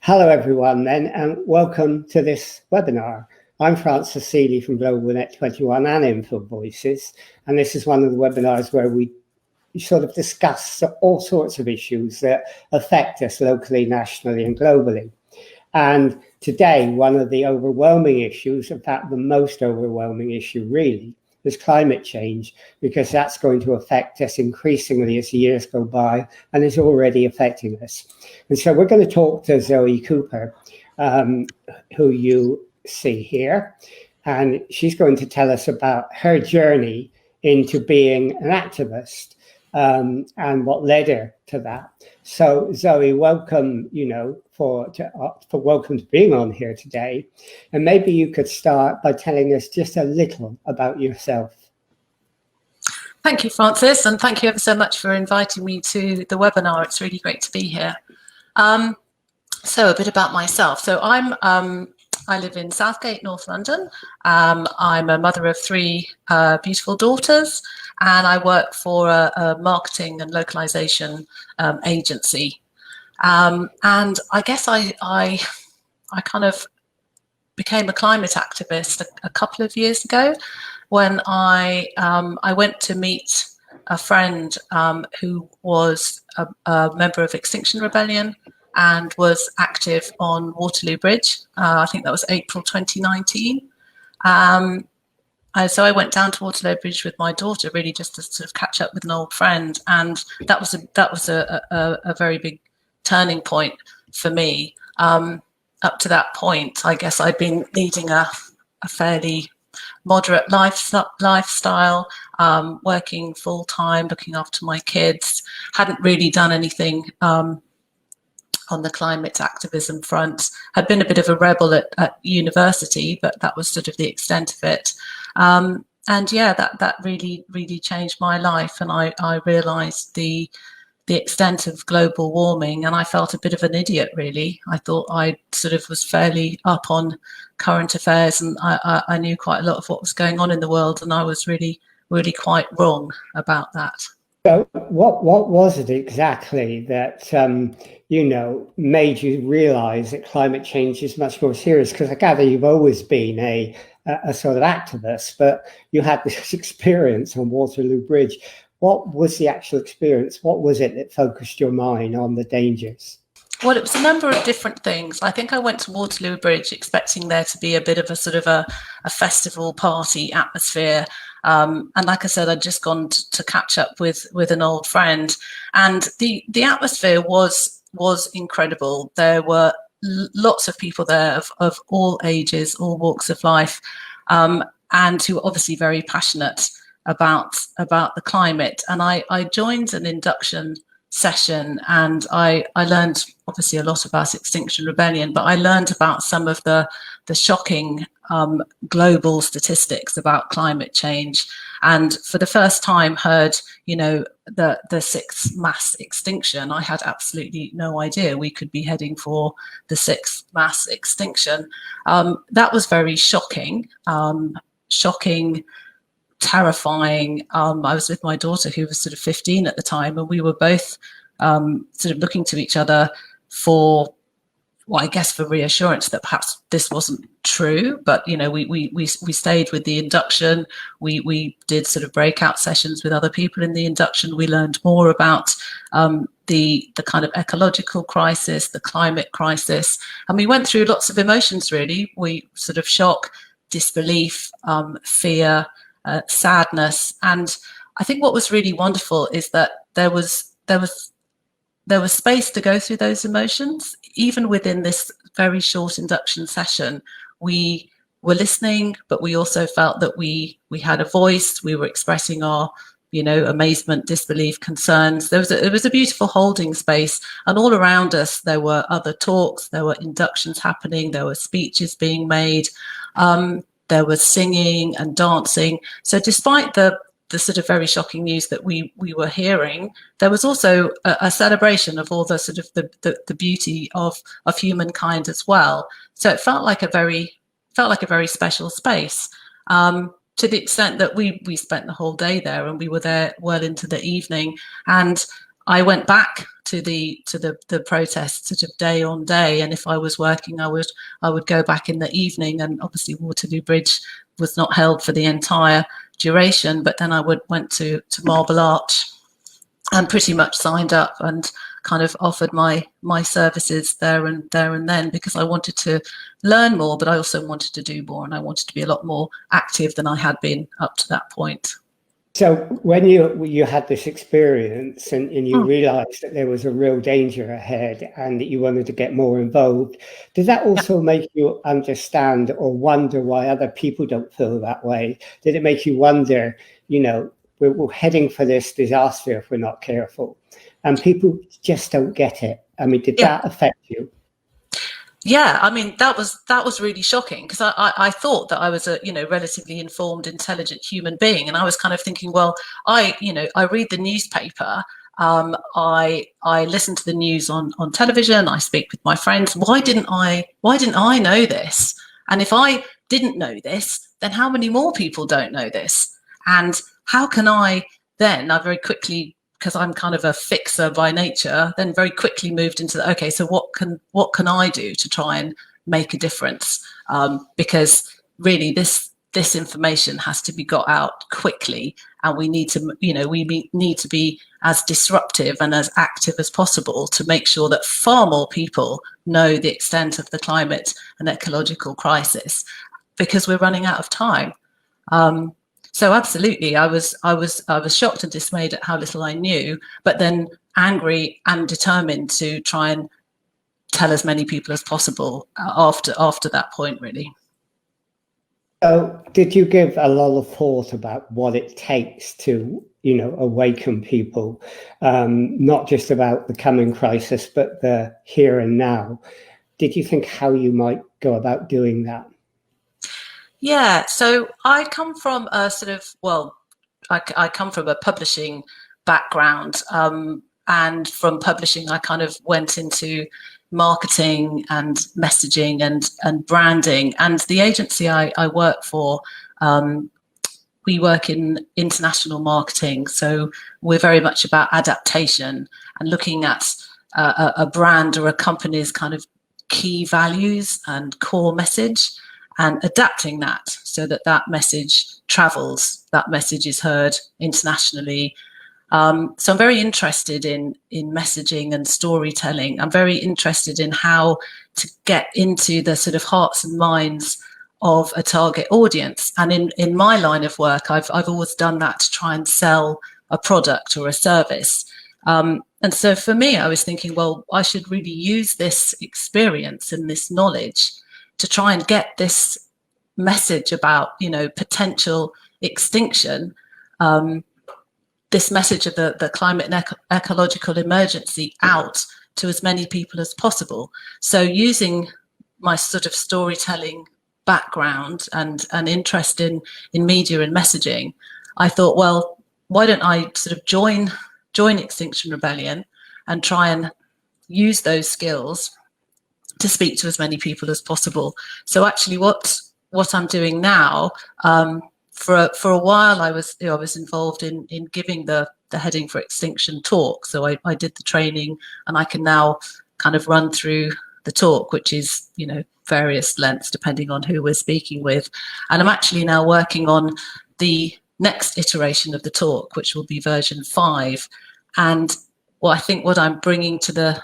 Hello everyone then, and welcome to this webinar. I'm Francis Seeley from Global Net 21 and Info Voices, and this is one of the webinars where we sort of discuss all sorts of issues that affect us locally, nationally and globally. And today, one of the overwhelming issues, in fact the most overwhelming issue really, is climate change, because that's going to affect us increasingly as the years go by and is already affecting us. And so we're going to talk to Zoe Cooper, who you see here, and she's going to tell us about her journey into being an activist and what led her to that. So Zoe, welcome, welcome to being on here today. And maybe you could start by telling us just a little about yourself. Thank you, Francis, and thank you ever so much for inviting me to the webinar. It's really great to be here. So a bit about myself. So I live in Southgate, North London. I'm a mother of three beautiful daughters, and I work for a marketing and localization agency. And I guess I kind of became a climate activist a couple of years ago when I went to meet a friend who was a member of Extinction Rebellion and was active on Waterloo Bridge. I think that was April 2019. So I went down to Waterloo Bridge with my daughter, really just to sort of catch up with an old friend, and that was a very big turning point for me. Up to that point, I guess I'd been leading a fairly moderate lifestyle, working full time, looking after my kids. Hadn't really done anything on the climate activism front. Had been a bit of a rebel at university, but that was sort of the extent of it. And yeah, that really changed my life, and I realised the extent of global warming, and I felt a bit of an idiot, really. I thought I sort of was fairly up on current affairs, and I knew quite a lot of what was going on in the world, and I was really quite wrong about that. So what was it exactly that made you realise that climate change is much more serious? Because I gather you've always been a sort of activist, but you had this experience on Waterloo Bridge. What was the actual experience? What was it that focused your mind on the dangers? Well, it was a number of different things. I think I went to Waterloo Bridge expecting there to be a bit of a sort of a festival party atmosphere. And like I said, I'd just gone to catch up with an old friend, and the atmosphere was incredible. There were lots of people there of all ages, all walks of life, and who were obviously very passionate about the climate. And I joined an induction session, and I learned obviously a lot about Extinction Rebellion, but I learned about some of the shocking global statistics about climate change, and for the first time heard the sixth mass extinction. I had absolutely no idea we could be heading for the sixth mass extinction. That was very shocking, terrifying. I was with my daughter, who was sort of 15 at the time, and we were both sort of looking to each other for, well, I guess for reassurance that perhaps this wasn't true. But we stayed with the induction. We did sort of breakout sessions with other people in the induction. We learned more about the kind of ecological crisis, the climate crisis, and we went through lots of emotions. Really, we sort of shock, disbelief, fear, sadness. And I think what was really wonderful is that there was space to go through those emotions. Even within this very short induction session, we were listening, but we also felt that we had a voice. We were expressing our amazement, disbelief, concerns. It was a beautiful holding space, and all around us there were other talks, there were inductions happening, there were speeches being made, there was singing and dancing. So despite the sort of very shocking news that we were hearing, there was also a celebration of all the sort of the beauty of humankind as well. So it felt like a very special space, to the extent that we spent the whole day there, and we were there well into the evening. And I went back to the protests sort of day on day. And if I was working, I would go back in the evening. And obviously Waterloo Bridge was not held for the entire duration, but then I went to Marble Arch and pretty much signed up and kind of offered my services there and then, because I wanted to learn more, but I also wanted to do more, and I wanted to be a lot more active than I had been up to that point. So when you had this experience and you realized that there was a real danger ahead and that you wanted to get more involved, did that also make you understand or wonder why other people don't feel that way? Did it make you wonder, we're heading for this disaster if we're not careful, and people just don't get it? I mean, did that affect you? Yeah, I mean, that was really shocking, because I thought that I was a relatively informed, intelligent human being, and I was kind of thinking, well, I read the newspaper, I listen to the news on television, I speak with my friends. Why didn't I know this? And if I didn't know this, then how many more people don't know this? And how can I very quickly, because I'm kind of a fixer by nature, then very quickly moved into okay, so what can I do to try and make a difference? Because really this information has to be got out quickly, and we need to need to be as disruptive and as active as possible to make sure that far more people know the extent of the climate and ecological crisis, because we're running out of time. So absolutely, I was shocked and dismayed at how little I knew, but then angry and determined to try and tell as many people as possible after that point, really. So did you give a lot of thought about what it takes to, awaken people, not just about the coming crisis, but the here and now? Did you think how you might go about doing that? Yeah, so I come from a I come from a publishing background, and from publishing I kind of went into marketing and messaging and branding. And the agency I work for, we work in international marketing, so we're very much about adaptation and looking at a brand or a company's kind of key values and core message, and adapting that so that message travels, that message is heard internationally. So I'm very interested in messaging and storytelling. I'm very interested in how to get into the sort of hearts and minds of a target audience. And in my line of work, I've always done that to try and sell a product or a service. And so for me, I was thinking, well, I should really use this experience and this knowledge to try and get this message about, potential extinction, this message of the climate and ecological emergency out to as many people as possible. So using my sort of storytelling background and interest in media and messaging, I thought, well, why don't I sort of join Extinction Rebellion and try and use those skills to speak to as many people as possible. So actually what I'm doing now, for a while I was involved in giving the Heading for Extinction talk. So I did the training, and I can now kind of run through the talk, which is, various lengths depending on who we're speaking with. And I'm actually now working on the next iteration of the talk, which will be version 5. And I think what I'm bringing to the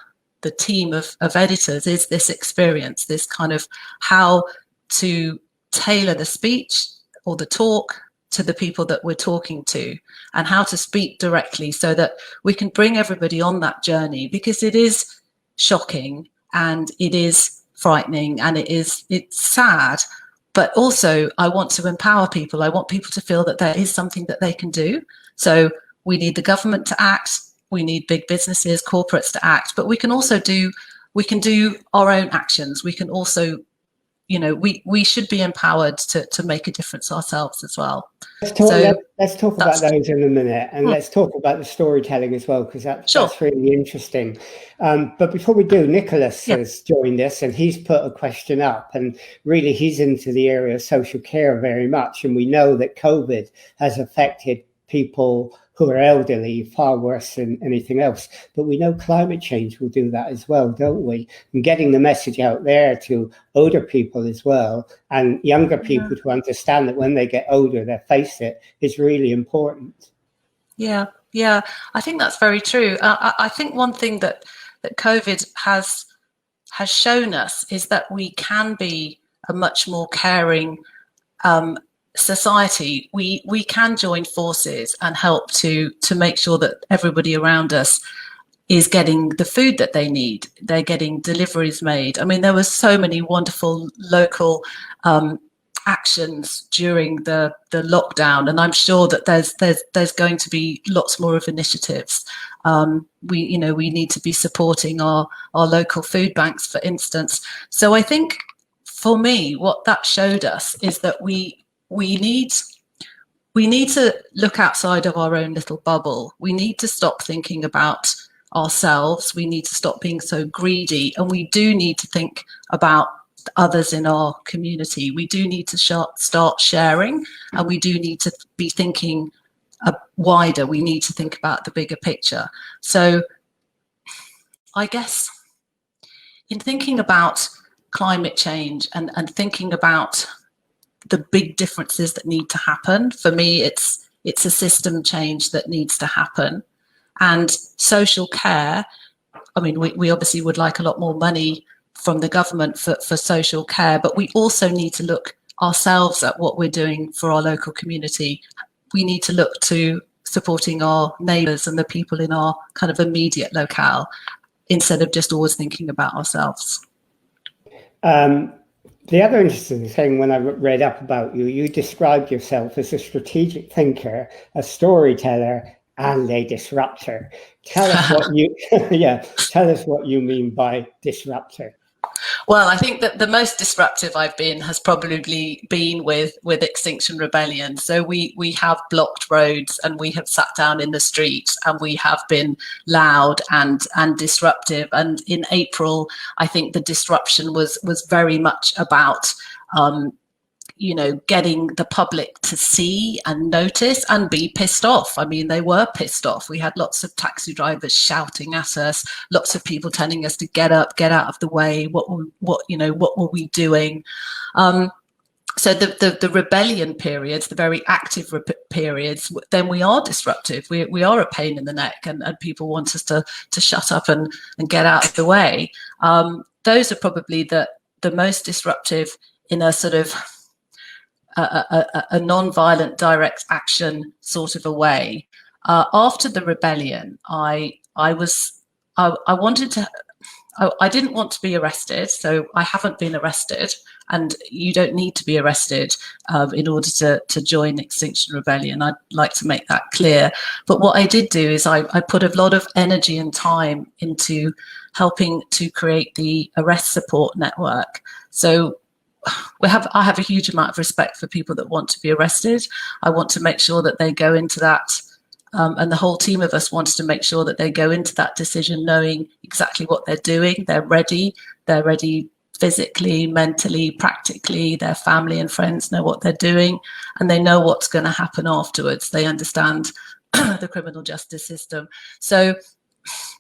team of editors is this experience, this kind of how to tailor the speech or the talk to the people that we're talking to, and how to speak directly so that we can bring everybody on that journey, because it is shocking and it is frightening and it's sad, but also I want to empower people. I want people to feel that there is something that they can do. So we need the government to act. We need big businesses, corporates to act, but we can do our own actions. We can also, we should be empowered to make a difference ourselves as well. Let's talk about those in a minute, and let's talk about the storytelling as well, because that's really interesting. But before we do, Nicholas has joined us, and he's put a question up, and really he's into the area of social care very much. And we know that COVID has affected people who are elderly, far worse than anything else. But we know climate change will do that as well, don't we? And getting the message out there to older people as well, and younger people to understand that when they get older, they face it, is really important. Yeah, yeah, I think that's very true. I think one thing that COVID has shown us is that we can be a much more caring society. We can join forces and help to make sure that everybody around us is getting the food that they need. They're getting deliveries made. I mean, there were so many wonderful local actions during the lockdown, and I'm sure that there's going to be lots more of initiatives. We need to be supporting our local food banks, for instance. So I think for me, what that showed us is that we need to look outside of our own little bubble. We need to stop thinking about ourselves. We need to stop being so greedy, and we do need to think about others in our community. We do need to start sharing, and we do need to be thinking wider. We need to think about the bigger picture. So I guess in thinking about climate change and thinking about the big differences that need to happen, for me, it's a system change that needs to happen. And social care, I mean, we obviously would like a lot more money from the government for social care, but we also need to look ourselves at what we're doing for our local community. We need to look to supporting our neighbours and the people in our kind of immediate locale, instead of just always thinking about ourselves. The other interesting thing, when I read up about you, you described yourself as a strategic thinker, a storyteller, and a disruptor. Tell us what you, tell us what you mean by disruptor. Well, I think that the most disruptive I've been has probably been with Extinction Rebellion. So we have blocked roads, and we have sat down in the streets, and we have been loud and disruptive. And in April, I think the disruption was very much about getting the public to see and notice and be pissed off. I mean, they were pissed off. We had lots of taxi drivers shouting at us, lots of people telling us to get up, get out of the way. What were we doing? So the rebellion periods, the very active periods, then we are disruptive. We are a pain in the neck, and people want us to shut up and get out of the way. Those are probably the most disruptive in a sort of a non-violent direct action sort of a way. After the rebellion, I didn't want to be arrested, so I haven't been arrested, and you don't need to be arrested in order to join Extinction Rebellion. I'd like to make that clear. But what I did do is I put a lot of energy and time into helping to create the arrest support network. So I have a huge amount of respect for people that want to be arrested. I want to make sure that they go into that, and the whole team of us wants to make sure that they go into that decision knowing exactly what they're doing. They're ready physically, mentally, practically. Their family and friends know what they're doing, and they know what's going to happen afterwards. They understand the criminal justice system. So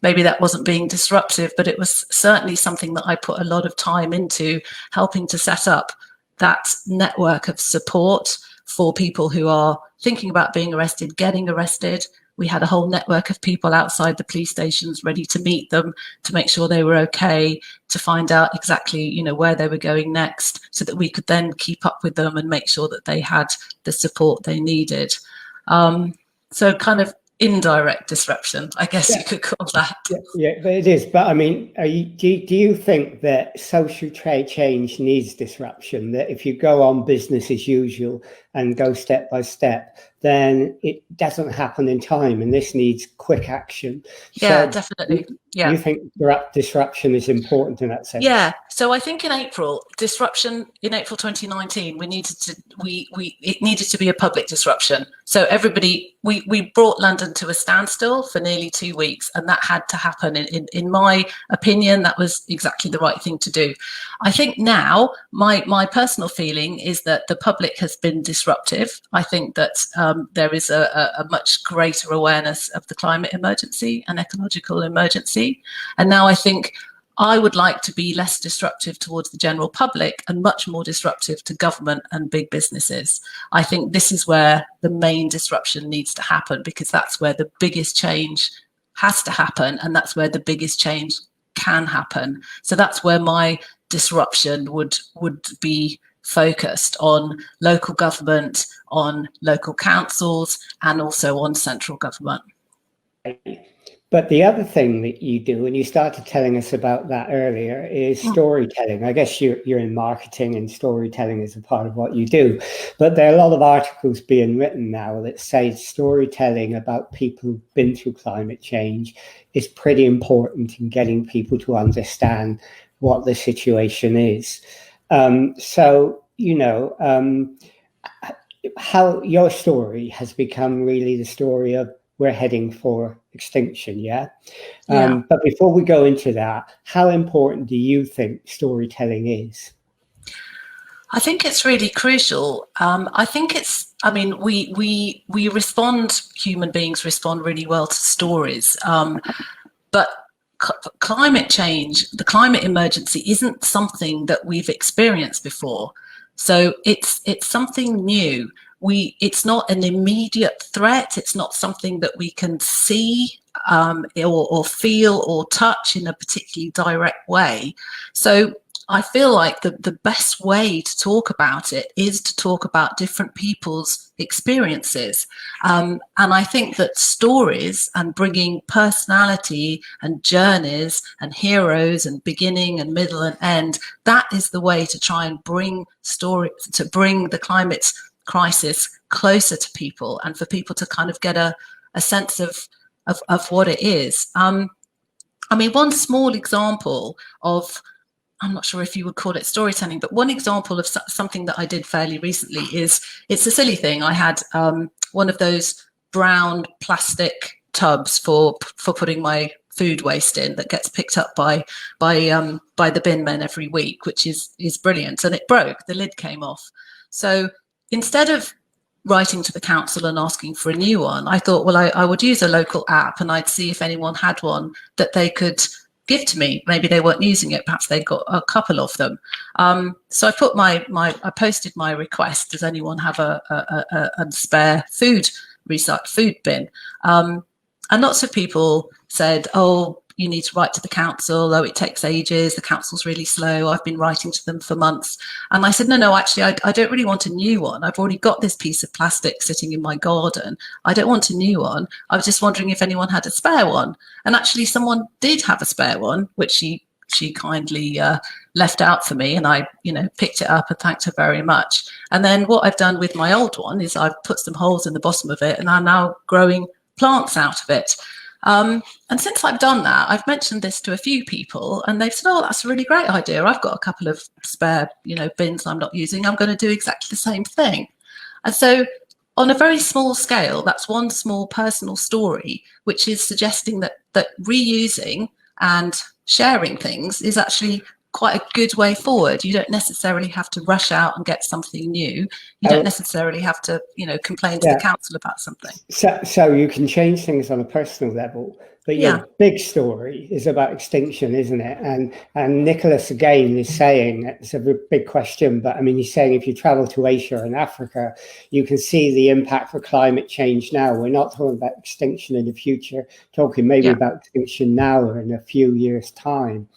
maybe that wasn't being disruptive, but it was certainly something that I put a lot of time into, helping to set up that network of support for people who are thinking about being arrested, getting arrested. We had a whole network of people outside the police stations ready to meet them, to make sure they were okay, to find out exactly, where they were going next, so that we could then keep up with them and make sure that they had the support they needed. So kind of indirect disruption, I guess you could call that. Yeah, but it is. But I mean, do you think that social change needs disruption? That if you go on business as usual and go step by step, then it doesn't happen in time, and this needs quick action. Yeah, so definitely. Yeah. You think disruption is important in that sense? Yeah. So I think in April 2019, it needed to be a public disruption. So everybody, we brought London to a standstill for nearly 2 weeks, and that had to happen. In my opinion, that was exactly the right thing to do. I think now my personal feeling is that the public has been disruptive. I think that there is a much greater awareness of the climate emergency and ecological emergency. And now I think I would like to be less disruptive towards the general public and much more disruptive to government and big businesses. I think this is where the main disruption needs to happen, because that's where the biggest change has to happen, and that's where the biggest change can happen. So that's where my disruption would be focused on local government, on local councils, and also on central government. But the other thing that you do, and you started telling us about that earlier, is storytelling. I guess you're in marketing, and storytelling is a part of what you do. But there are a lot of articles being written now that say storytelling about people who've been through climate change is pretty important in getting people to understand what the situation is. So, you know, how your story has become really the story of we're heading for extinction, yeah? But before we go into that, how important do you think storytelling is? I think it's really crucial. I think it's, I mean, we respond, human beings respond really well to stories, but climate change, the climate emergency, isn't something that we've experienced before. So it's something new. It's not an immediate threat. It's not something that we can see or feel or touch in a particularly direct way. So I feel like the best way to talk about it is to talk about different people's experiences. And I think that stories and bringing personality and journeys and heroes and beginning and middle and end, that is the way to try and bring to bring the climate crisis closer to people, and for people to kind of get a sense of what it is. I mean, one small example of, I'm not sure if you would call it storytelling, but one example of something that I did fairly recently is, it's a silly thing. I had one of those brown plastic tubs for putting my food waste in that gets picked up by the bin men every week, which is brilliant. And it broke, the lid came off. So instead of writing to the council and asking for a new one, I thought, well, I would use a local app and I'd see if anyone had one that they could give to me. Maybe they weren't using it, perhaps they got a couple of them. So I put I posted my request, does anyone have a spare food bin? And lots of people said, oh, you need to write to the council. Oh, it takes ages. The council's really slow. I've been writing to them for months. And I said, no, actually, I don't really want a new one. I've already got this piece of plastic sitting in my garden. I don't want a new one. I was just wondering if anyone had a spare one. And actually, someone did have a spare one, which she kindly left out for me. And I, picked it up and thanked her very much. And then what I've done with my old one is I've put some holes in the bottom of it, and I'm now growing plants out of it. And since I've done that, I've mentioned this to a few people, and they've said, oh, that's a really great idea. I've got a couple of spare, bins I'm not using. I'm going to do exactly the same thing. And so on a very small scale, that's one small personal story, which is suggesting that reusing and sharing things is actually quite a good way forward. You don't necessarily have to rush out and get something new. You don't necessarily have to, complain to the council about something. So you can change things on a personal level, but your big story is about extinction, isn't it? And Nicholas again is saying, it's a big question, but I mean, he's saying if you travel to Asia and Africa, you can see the impact for climate change now. We're not talking about extinction in the future, talking maybe about extinction now or in a few years' time.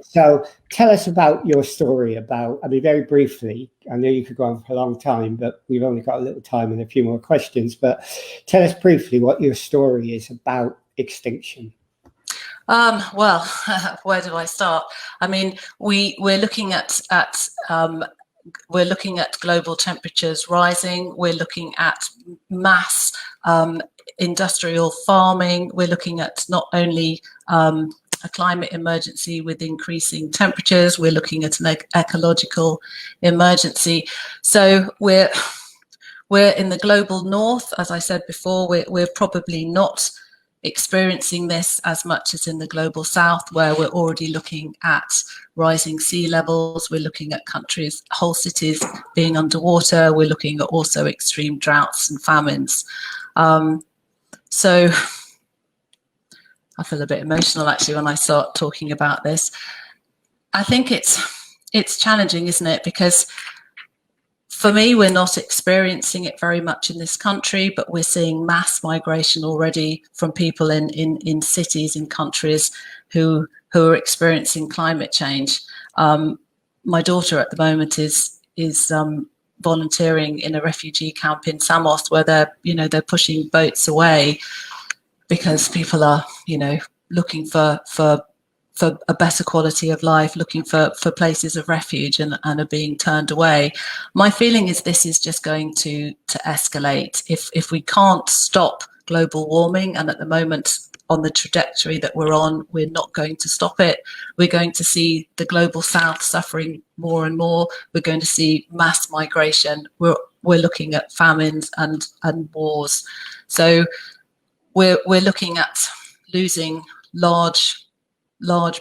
So tell us about your story very briefly. I know you could go on for a long time, but we've only got a little time and a few more questions. But tell us briefly what your story is about extinction. Well, where do I start? I mean, we're looking at global temperatures rising. We're looking at mass industrial farming. We're looking at not only a climate emergency with increasing temperatures, we're looking at an ecological emergency. So we're in the global north, as I said before. We're probably not experiencing this as much as in the global south, where we're already looking at rising sea levels. We're looking at countries, whole cities being underwater. We're looking at also extreme droughts and famines. So I feel a bit emotional actually when I start talking about this. I think it's challenging, isn't it? Because for me, we're not experiencing it very much in this country, but we're seeing mass migration already from people in cities, in countries who are experiencing climate change. My daughter at the moment is volunteering in a refugee camp in Samos, where they're pushing boats away because people are, looking for a better quality of life, looking for places of refuge, and are being turned away. My feeling is this is just going to escalate if we can't stop global warming, and at the moment on the trajectory that we're on, we're not going to stop it. We're going to see the global south suffering more and more. We're going to see mass migration. We're looking at famines and wars. So we're looking at losing large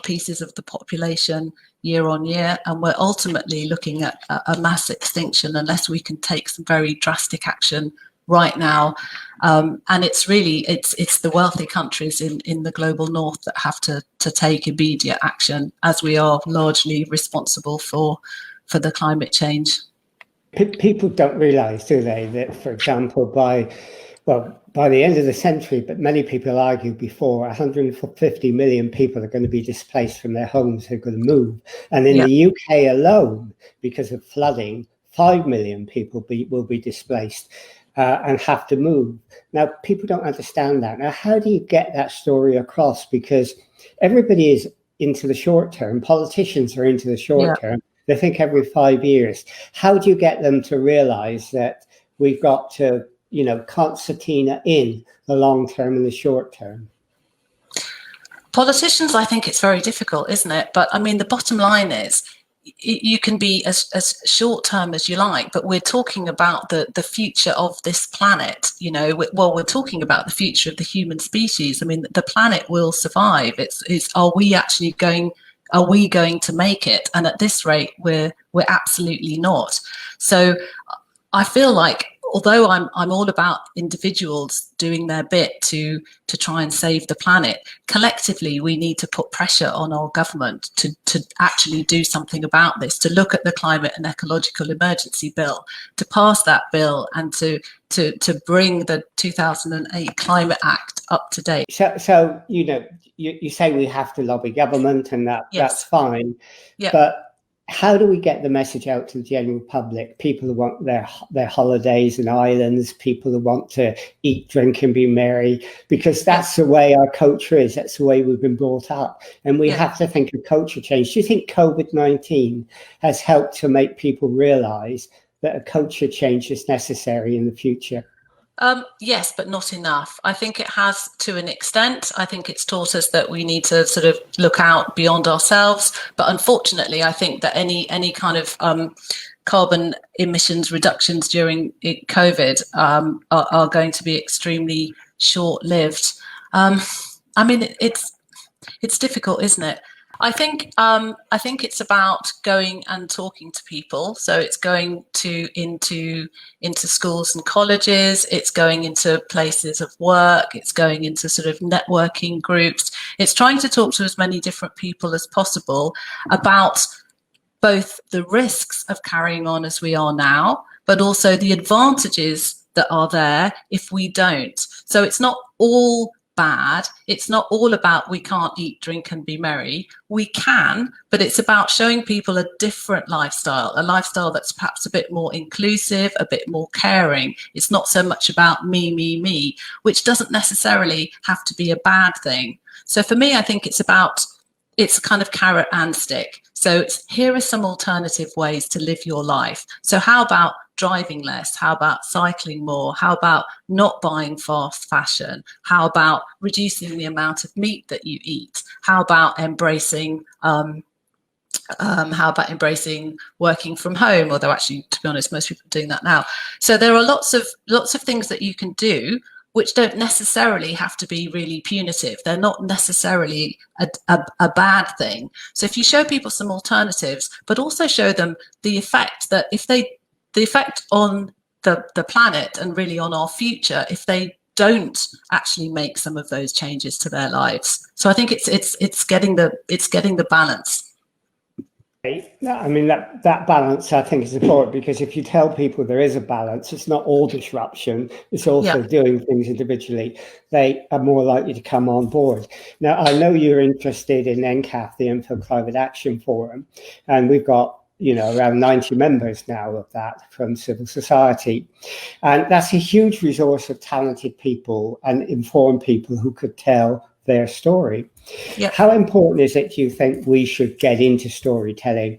pieces of the population year on year, and we're ultimately looking at a mass extinction unless we can take some very drastic action right now. And it's the wealthy countries in the global north that have to take immediate action, as we are largely responsible for the climate change. People don't realise, do they, that, for example, by the end of the century, but many people argue before, 150 million people are going to be displaced from their homes, they're going to move. And in the UK alone, because of flooding, 5 million people will be displaced and have to move. Now, people don't understand that. Now, how do you get that story across? Because everybody is into the short term. Politicians are into the short term. They think every 5 years. How do you get them to realise that we've got to concertina in the long term and the short term? Politicians, I think it's very difficult, isn't it? But I mean, the bottom line is you can be as short term as you like, but we're talking about the future of this planet. We're talking about the future of the human species. I mean, the planet will survive. Are we going to make it? And at this rate, we're absolutely not. So I feel like, although I'm all about individuals doing their bit to try and save the planet, collectively we need to put pressure on our government to actually do something about this, to look at the Climate and Ecological Emergency Bill, to pass that bill, and to bring the 2008 Climate Act up to date. So you say we have to lobby government, and that's fine. Yeah. But how do we get the message out to the general public? People who want their holidays and islands, people who want to eat, drink and be merry, because that's the way our culture is. That's the way we've been brought up. And we have to think of culture change. Do you think COVID-19 has helped to make people realise that a culture change is necessary in the future? Yes, but not enough. I think it has to an extent. I think it's taught us that we need to sort of look out beyond ourselves. But unfortunately, I think that any kind of carbon emissions reductions during COVID are going to be extremely short-lived. I mean, it's difficult, isn't it? I think it's about going and talking to people. So it's going into schools and colleges. It's going into places of work. It's going into sort of networking groups. It's trying to talk to as many different people as possible about both the risks of carrying on as we are now, but also the advantages that are there if we don't. So it's not all bad. It's not all about we can't eat, drink and be merry. We can, but it's about showing people a different lifestyle, a lifestyle that's perhaps a bit more inclusive, a bit more caring. It's not so much about me, which doesn't necessarily have to be a bad thing. So for me, I think it's kind of carrot and stick. So here are some alternative ways to live your life. So how about driving less? How about cycling more? How about not buying fast fashion? How about reducing the amount of meat that you eat? How about embracing working from home? Although actually, to be honest, most people are doing that now. So there are lots of things that you can do. which don't necessarily have to be really punitive. They're not necessarily a bad thing. So if you show people some alternatives, but also show them the effect that the effect on the planet and really on our future if they don't actually make some of those changes to their lives. So I think it's getting the balance. I mean, that balance, I think, is important, because if you tell people there is a balance, it's not all disruption, it's also doing things individually, they are more likely to come on board. Now, I know you're interested in NCAF, the Info Climate Action Forum, and we've got, you know, around 90 members now of that from civil society. And that's a huge resource of talented people and informed people who could tell their story. Yep. How important is it, do you think, we should get into storytelling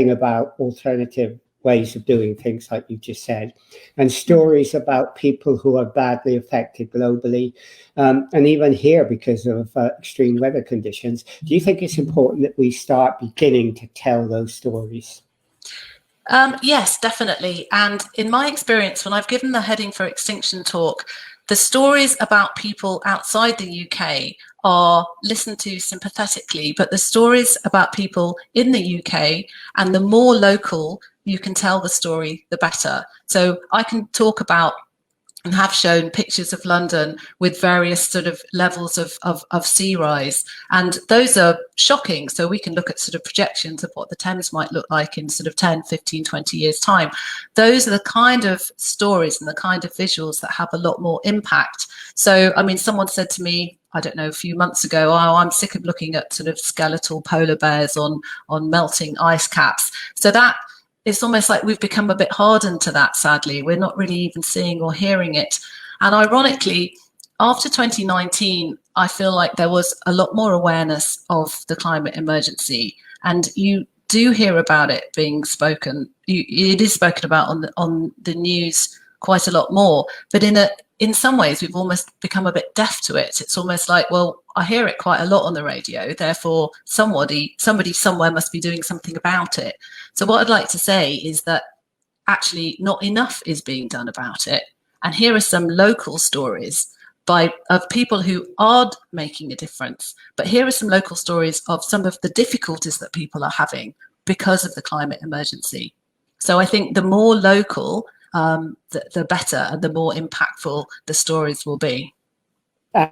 about alternative ways of doing things, like you just said, and stories about people who are badly affected globally, and even here because of extreme weather conditions? Do you think it's important that we start beginning to tell those stories? Yes, definitely. And in my experience, when I've given the Heading for Extinction talk, the stories about people outside the UK are listened to sympathetically, but the stories about people in the UK, and the more local you can tell the story, the better. So I can talk about and have shown pictures of London with various sort of levels of sea rise. And those are shocking. So we can look at sort of projections of what the Thames might look like in sort of 10, 15, 20 years time. Those are the kind of stories and the kind of visuals that have a lot more impact. So, I mean, someone said to me, I don't know, a few months ago, oh, I'm sick of looking at sort of skeletal polar bears on melting ice caps. So that, it's almost like we've become a bit hardened to that, sadly. We're not really even seeing or hearing it. And ironically, after 2019, I feel like there was a lot more awareness of the climate emergency. And you do hear about it being spoken. It is spoken about on the news quite a lot more. But in some ways, we've almost become a bit deaf to it. It's almost like, well, I hear it quite a lot on the radio, therefore somebody somewhere must be doing something about it. So what I'd like to say is that actually not enough is being done about it. And here are some local stories of people who are making a difference. But here are some local stories of some of the difficulties that people are having because of the climate emergency. So I think the more local, the better, and the more impactful the stories will be.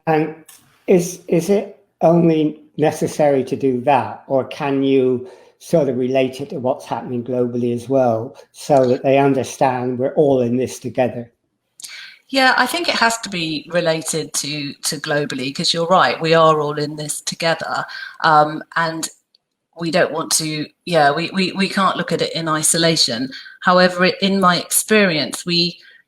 And is it only necessary to do that, or can you sort of relate it to what's happening globally as well, so that they understand we're all in this together? Yeah, I think it has to be related to globally, because you're right, we are all in this together, and we don't want to, we can't look at it in isolation. However, in my experience,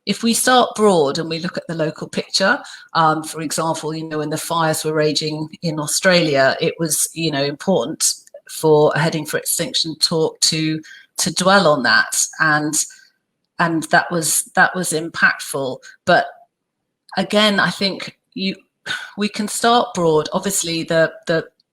if we start broad and we look at the local picture, for example, you know, when the fires were raging in Australia, it was, you know, important for a Heading for Extinction talk to dwell on that, and that was impactful. But again, I think we can start broad. Obviously,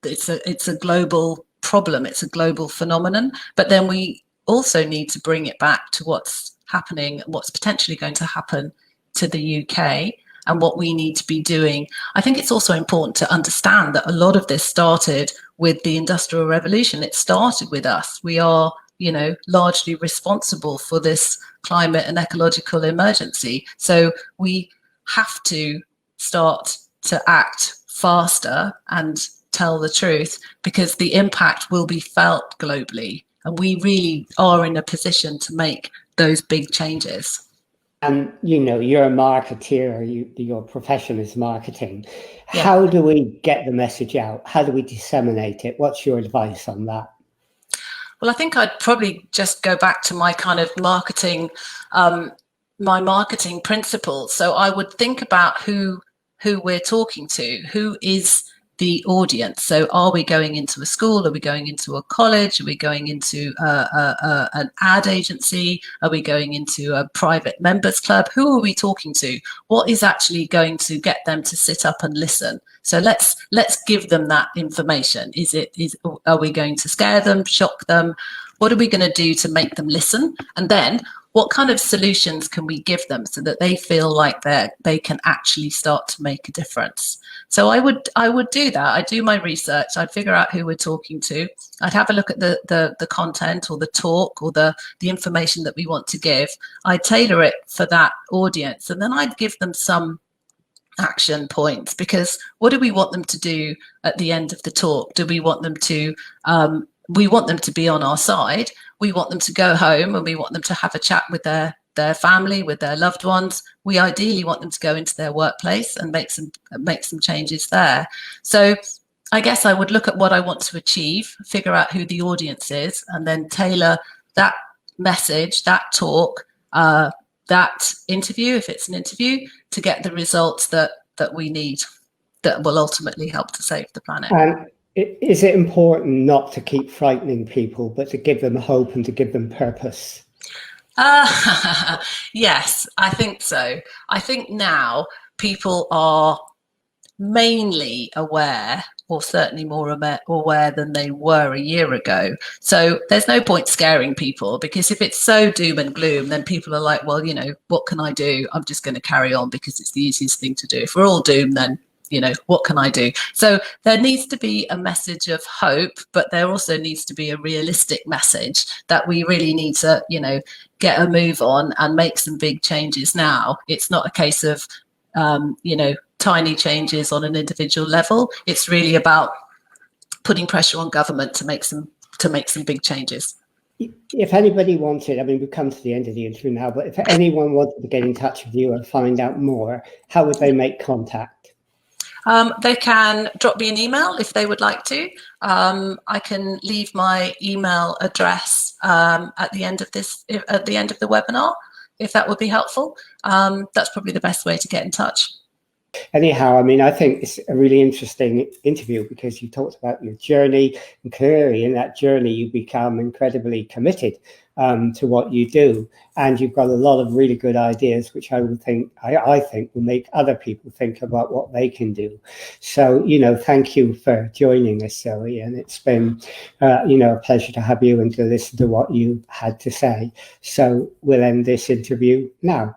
it's a global problem, it's a global phenomenon, but then we also need to bring it back to what's happening, what's potentially going to happen to the UK, and what we need to be doing. I think it's also important to understand that a lot of this started with the Industrial Revolution. It started with us. We are, you know, largely responsible for this climate and ecological emergency. So we have to start to act faster and tell the truth, because the impact will be felt globally, and we really are in a position to make those big changes. And you know, you're a marketeer, your profession is marketing. Yeah. How do we get the message out? How do we disseminate it? What's your advice on that? Well, I think I'd probably just go back to my kind of marketing, my marketing principles. So I would think about who we're talking to, who is the audience. So are we going into a school? Are we going into a college? Are we going into an ad agency? Are we going into a private members club? Who are we talking to? What is actually going to get them to sit up and listen? So let's give them that information. Are we going to scare them, shock them? What are we going to do to make them listen? And then what kind of solutions can we give them so that they feel like they can actually start to make a difference? So I would do that. I'd do my research. I'd figure out who we're talking to. I'd have a look at the content or the talk or the information that we want to give. I'd tailor it for that audience, and then I'd give them some action points, because what do we want them to do at the end of the talk? Do we want them to we want them to be on our side? We want them to go home and we want them to have a chat with their family, with their loved ones. We ideally want them to go into their workplace and make some changes there. So I guess I would look at what I want to achieve, figure out who the audience is, and then tailor that message, that talk, that interview, if it's an interview, to get the results that we need, that will ultimately help to save the planet. And is it important not to keep frightening people, but to give them hope and to give them purpose? Yes, I think so. I think now people are mainly aware, or certainly more aware than they were a year ago. So there's no point scaring people, because if it's so doom and gloom, then people are like, well, what can I do? I'm just going to carry on because it's the easiest thing to do. If we're all doomed, then what can I do? So there needs to be a message of hope, but there also needs to be a realistic message that we really need to, get a move on and make some big changes now. It's not a case of, tiny changes on an individual level. It's really about putting pressure on government to make some big changes. If anybody wanted, we've come to the end of the interview now, but if anyone wanted to get in touch with you and find out more, how would they make contact? They can drop me an email if they would like to. I can leave my email address at the end of the webinar, if that would be helpful. That's probably the best way to get in touch. Anyhow, I think it's a really interesting interview, because you talked about your journey, and clearly in that journey you become incredibly committed to what you do, and you've got a lot of really good ideas, which I think will make other people think about what they can do. So, thank you for joining us, Zoe, and it's been, a pleasure to have you and to listen to what you had to say. So we'll end this interview now.